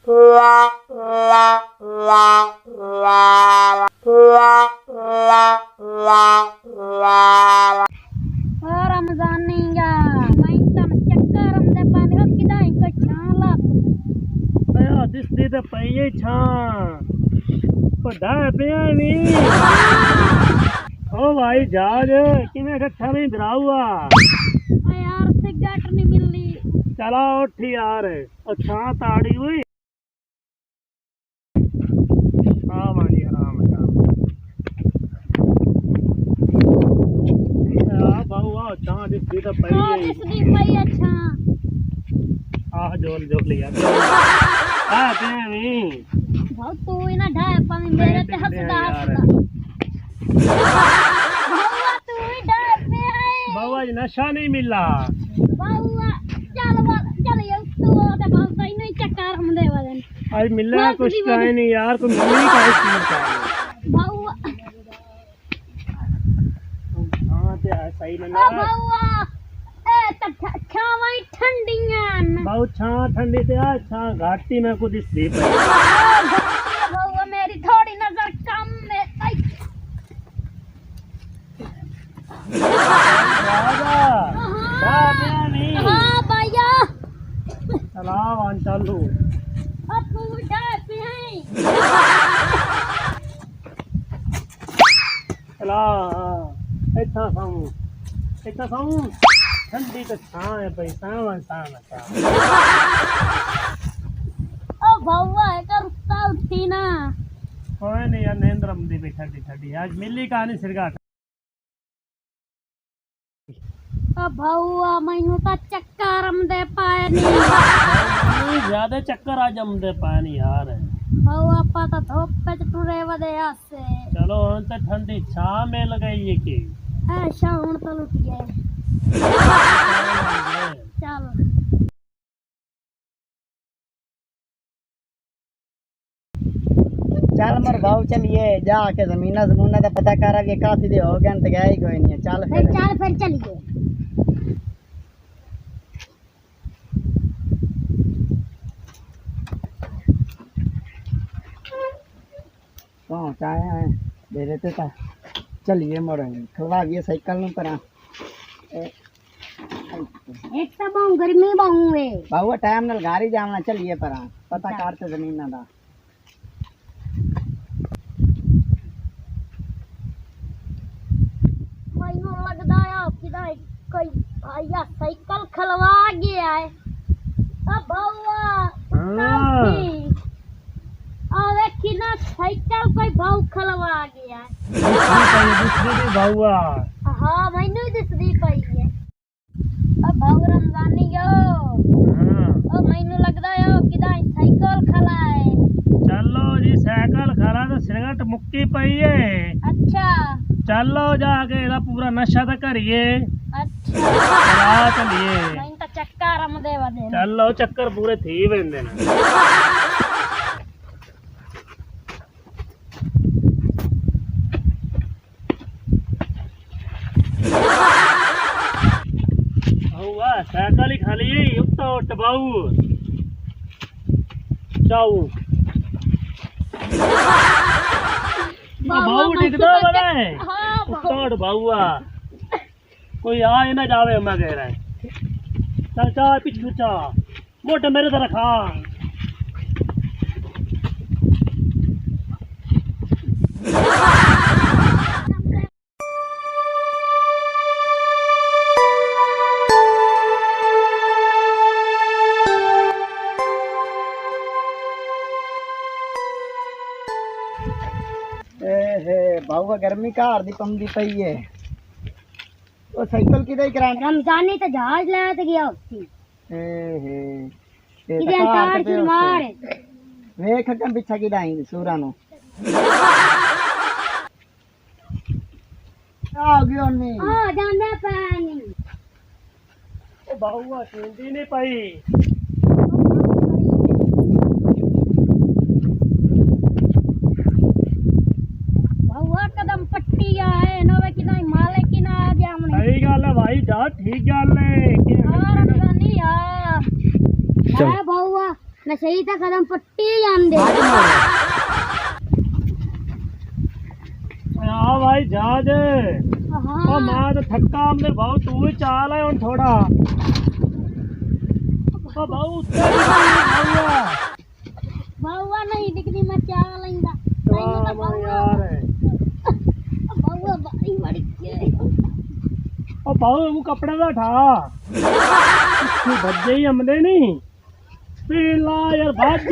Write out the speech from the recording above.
रमजान नहीं गा मैं तन चक्कर हमदे पानी हो किदाई को छाला आया दिसदी ते पई छां ਵੱਡਾ ਪਿਆ ਨੀ ओ भाई जहाज किवें इकट्ठा नहीं बिराऊआ यार सिगरेट नहीं मिलनी चला उठ यार अच्छा ताड़ी हुई आराम जी आराम बहुआ छां दिसदी ते पई दिसदी पई अच्छा जोल जोल यार आ ते नी भाऊ तू इना ढाए पानी मेरे ते हंसदा हंसदा भाऊआ तू ही ढाए पे है बाबा जी नशा नहीं मिला भाऊआ चल ये तू ते भाऊ सही नहीं चक्कर हम दे वदन आज मिला कुछ टाइम नहीं यार तुम मिली का चीज का भाऊआ हां ते सही ओ ना भाऊआ ए त छावाई ठंडियां बहुत छां ठंडी ते आ छां घाटी में को दिसदी पई भाऊआ मेरी थोड़ी नजर कम है हाँ भैया चलाव आन चालू अब तू ढाए पे है चला इतना साऊं ठंडी तो छां है भाई सावन ओ भाऊआ एक रुस्ता उठी ना कोई नहीं यार नेंद्र मदी पे ठंडी आज मिली कहानी सिरगाट ओ भाऊआ मैनू तो चक्कर हमदे पाए नहीं ज्यादा चक्कर आज हमदे पाए नहीं यार भाऊआ पाता धोप पे टुरे वदे आसे चलो हम तो ठंडी छां मिल गई है की ऐसा हुन तो लुट गए चल चल मर भाव चलिए जाके जमीना जमूना का पता कर आगे काफी दे हो गए तो गया ही कोई नहीं है चल फिर चलिए पहुंचाए हैं दे देते था चलिए मोड़ेंगे खवा दिए साइकिल में पर एक तो बहु गर्मी बहु है भाव टाइम नाल गाड़ी जाना चलिए पर पता करते जमीना दा मैनू लगदा है किदा कोई भैया साइकिल खलवा गया है अब भाऊआ आ देखी ना साइकिल कोई भाऊ खलवा गया है दिसदी बाबा हाँ मैनू दिसदी पई है अब भाऊ रमजानी गयो अब मैनू लगदा है किदा साइकिल खला है चलो जी साइकिल खरा तो सिगरेट मुक्की पई है अच्छा चलो जाके एदा पूरा नशा तो करिए अच्छा चला चलिए मैं तो चक्कर हम दे वदे चलो चक्कर पूरे थी वेंदे ने साइकिल ही खाली उठो टबाऊ जाऊ बाऊ दिखदा बड़ा है उठो बाऊआ कोई आए ना जावे मैं कह रहा है चल चा पिछू चा मोटे मेरे तरह खा भाव गर्मी कार दी पमदी पई है वो साइकिल किदे कराने रमजानी तो जहाज लाया तो गया उसकी ते इधर कार की मार वेख कम पीछा की डाई सूरा नो आ गयो नी हां जाने पानी ओ बाहुआ सुनदी नहीं पाई कदम पट्टी है नवे की नहीं माले की ना आ जामने सही गल है भाई जा ठीक गल है हां रमजानी हां मैं बहुआ मैं सही था कदम पट्टी ਜਾਂਦੇ ਆ ਭਾਈ ਜਾ ਜੇ ਹਾਂ ਉਹ ਮੈਂ ਤਾਂ ਥੱਕਾ ਅੰਦਰ ਬਾਉ ਤੂੰ ਵੀ ਚਾਲ ਹੈ ਹੁਣ ਥੋੜਾ ਉਹ ਬਾਉ ਉੱਤੇ ਬਾਉਆ ਬਾਉਆ ਨਹੀਂ ਦਿਖਦੀ ਮੈਂ ਚਾਹ ਲੈਂਦਾ ਮੈਨੂੰ ਤਾਂ ਵਾਹ ਯਾਰ ਬਾਉਆ ਬਾਰੀ ਵੜ ਕੇ ਉਹ ਬਾਉ ਉਹ ਕੱਪੜੇ ਦਾ ਠਾ ਤੂੰ ਵੱਜੇ ਹੀ ਅਮਲੇ ਨਹੀਂ ਪੀਲਾ ਯਾਰ ਵੱਜ